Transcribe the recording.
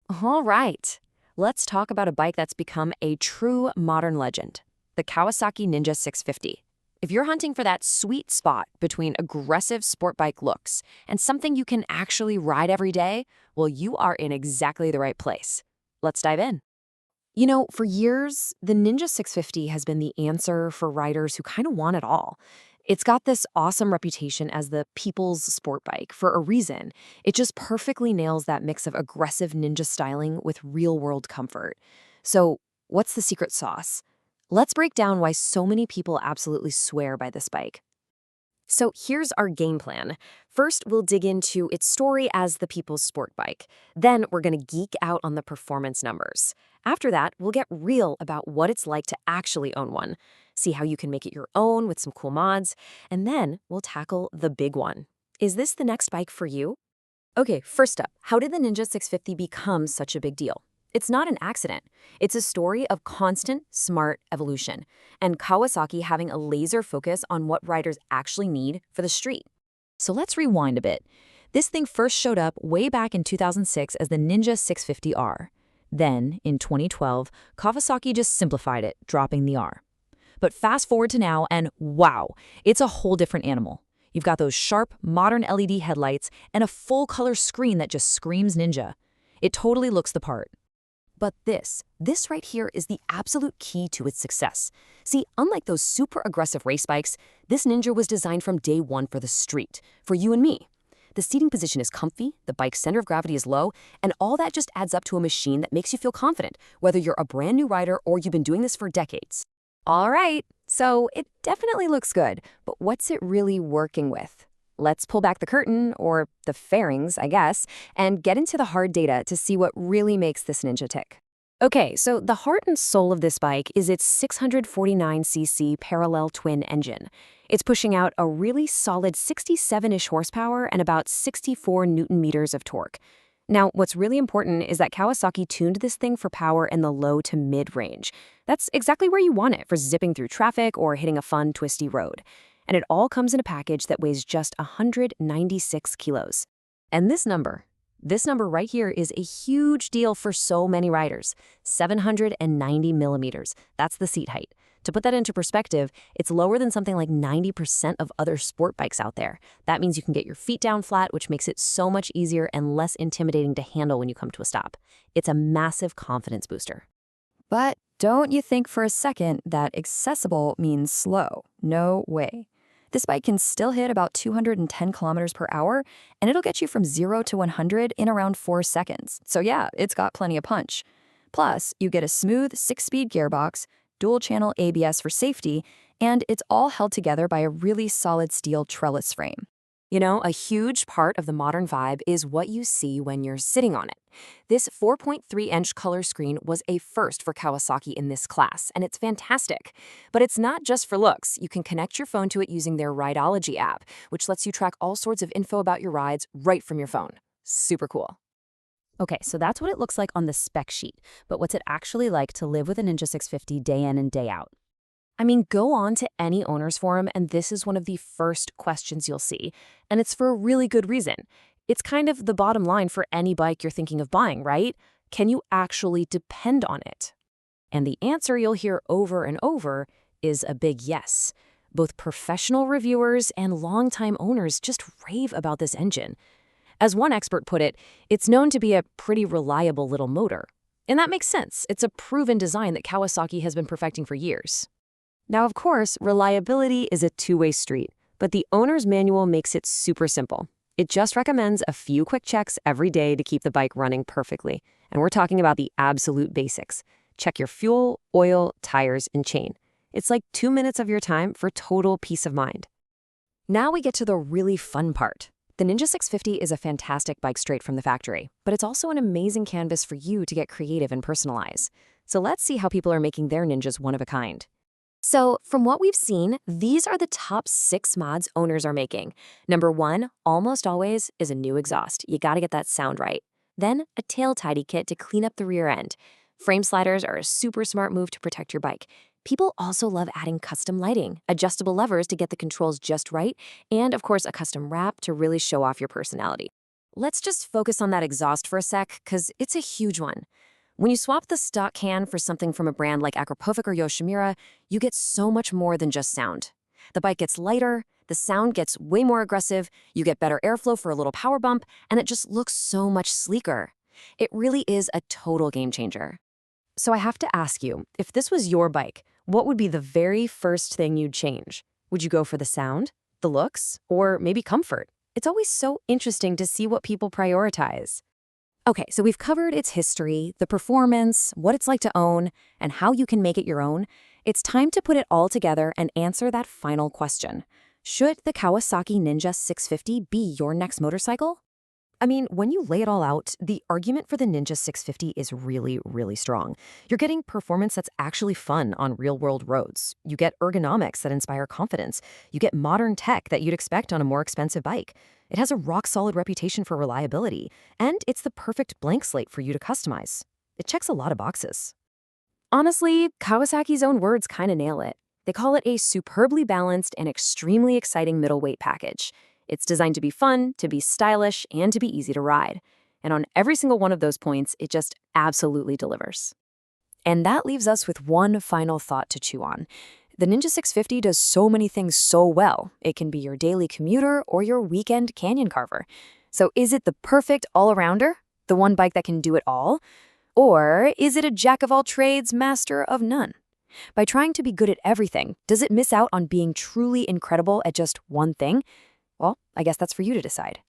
All right, let's talk about a bike that's become a true modern legend, the Kawasaki Ninja 650. If you're hunting for that sweet spot between aggressive sport bike looks and something you can actually ride every day, well, you are in exactly the right place. Let's dive in. For years, the Ninja 650 has been the answer for riders who kind of want it all. It's got this awesome reputation as the people's sport bike for a reason. It just perfectly nails that mix of aggressive ninja styling with real world comfort. So, what's the secret sauce? Let's break down why so many people absolutely swear by this bike. So here's our game plan. First, we'll dig into its story as the people's sport bike. Then we're going to geek out on the performance numbers. After that, we'll get real about what it's like to actually own one, see how you can make it your own with some cool mods, and then we'll tackle the big one. Is this the next bike for you? Okay, first up, how did the Ninja 650 become such a big deal? It's not an accident. It's a story of constant, smart evolution, and Kawasaki having a laser focus on what riders actually need for the street. So let's rewind a bit. This thing first showed up way back in 2006 as the Ninja 650R. Then, in 2012, Kawasaki just simplified it, dropping the R. But fast forward to now, and wow, it's a whole different animal. You've got those sharp, modern LED headlights and a full-color screen that just screams Ninja. It totally looks the part. But this right here is the absolute key to its success. See, unlike those super aggressive race bikes, this Ninja was designed from day one for the street, for you and me. The seating position is comfy, the bike's center of gravity is low, and all that just adds up to a machine that makes you feel confident, whether you're a brand new rider or you've been doing this for decades. All right, so it definitely looks good, but what's it really working with? Let's pull back the curtain, or the fairings, I guess, and get into the hard data to see what really makes this Ninja tick. Okay, so the heart and soul of this bike is its 649cc parallel twin engine. It's pushing out a really solid 67-ish horsepower and about 64 newton meters of torque. Now, what's really important is that Kawasaki tuned this thing for power in the low to mid range. That's exactly where you want it for zipping through traffic or hitting a fun, twisty road. And it all comes in a package that weighs just 196 kilos. And this number right here is a huge deal for so many riders, 790 millimeters. That's the seat height. To put that into perspective, it's lower than something like 90% of other sport bikes out there. That means you can get your feet down flat, which makes it so much easier and less intimidating to handle when you come to a stop. It's a massive confidence booster. But don't you think for a second that accessible means slow. No way. This bike can still hit about 210 kilometers per hour, and it'll get you from 0 to 100 in around 4 seconds. So yeah, it's got plenty of punch. Plus, you get a smooth 6-speed gearbox, dual-channel ABS for safety, and it's all held together by a really solid steel trellis frame. A huge part of the modern vibe is what you see when you're sitting on it. This 4.3-inch color screen was a first for Kawasaki in this class, and it's fantastic. But it's not just for looks. You can connect your phone to it using their Rideology app, which lets you track all sorts of info about your rides right from your phone. Super cool. Okay, so that's what it looks like on the spec sheet. But what's it actually like to live with a Ninja 650 day in and day out? Go on to any owner's forum, and this is one of the first questions you'll see. And it's for a really good reason. It's kind of the bottom line for any bike you're thinking of buying, right? Can you actually depend on it? And the answer you'll hear over and over is a big yes. Both professional reviewers and longtime owners just rave about this engine. As one expert put it, it's known to be a pretty reliable little motor. And that makes sense. It's a proven design that Kawasaki has been perfecting for years. Now, of course, reliability is a two-way street, but the owner's manual makes it super simple. It just recommends a few quick checks every day to keep the bike running perfectly. And we're talking about the absolute basics. Check your fuel, oil, tires, and chain. It's like 2 minutes of your time for total peace of mind. Now we get to the really fun part. The Ninja 650 is a fantastic bike straight from the factory, but it's also an amazing canvas for you to get creative and personalize. So let's see how people are making their Ninjas one of a kind. So, from what we've seen, these are the top 6 mods owners are making. Number 1, almost always, is a new exhaust. You gotta get that sound right. Then, a tail tidy kit to clean up the rear end. Frame sliders are a super smart move to protect your bike. People also love adding custom lighting, adjustable levers to get the controls just right, and of course, a custom wrap to really show off your personality. let's just focus on that exhaust for a sec, because it's a huge one. When you swap the stock can for something from a brand like Akrapovic or Yoshimura, you get so much more than just sound. The bike gets lighter, the sound gets way more aggressive, you get better airflow for a little power bump, and it just looks so much sleeker. It really is a total game changer. So I have to ask you, if this was your bike, what would be the very first thing you'd change? Would you go for the sound, the looks, or maybe comfort? It's always so interesting to see what people prioritize. Okay, so we've covered its history, the performance, what it's like to own, and how you can make it your own. It's time to put it all together and answer that final question. Should the Kawasaki Ninja 650 be your next motorcycle? I mean, when you lay it all out, the argument for the Ninja 650 is really, really strong. You're getting performance that's actually fun on real-world roads. You get ergonomics that inspire confidence. You get modern tech that you'd expect on a more expensive bike. It has a rock-solid reputation for reliability, and it's the perfect blank slate for you to customize. It checks a lot of boxes. Honestly, Kawasaki's own words kind of nail it. They call it a superbly balanced and extremely exciting middleweight package. It's designed to be fun, to be stylish, and to be easy to ride. And on every single one of those points, it just absolutely delivers. And that leaves us with one final thought to chew on. The Ninja 650 does so many things so well. It can be your daily commuter or your weekend canyon carver. So is it the perfect all-arounder? The one bike that can do it all? Or is it a jack-of-all-trades, master of none? By trying to be good at everything, does it miss out on being truly incredible at just one thing? Well, I guess that's for you to decide.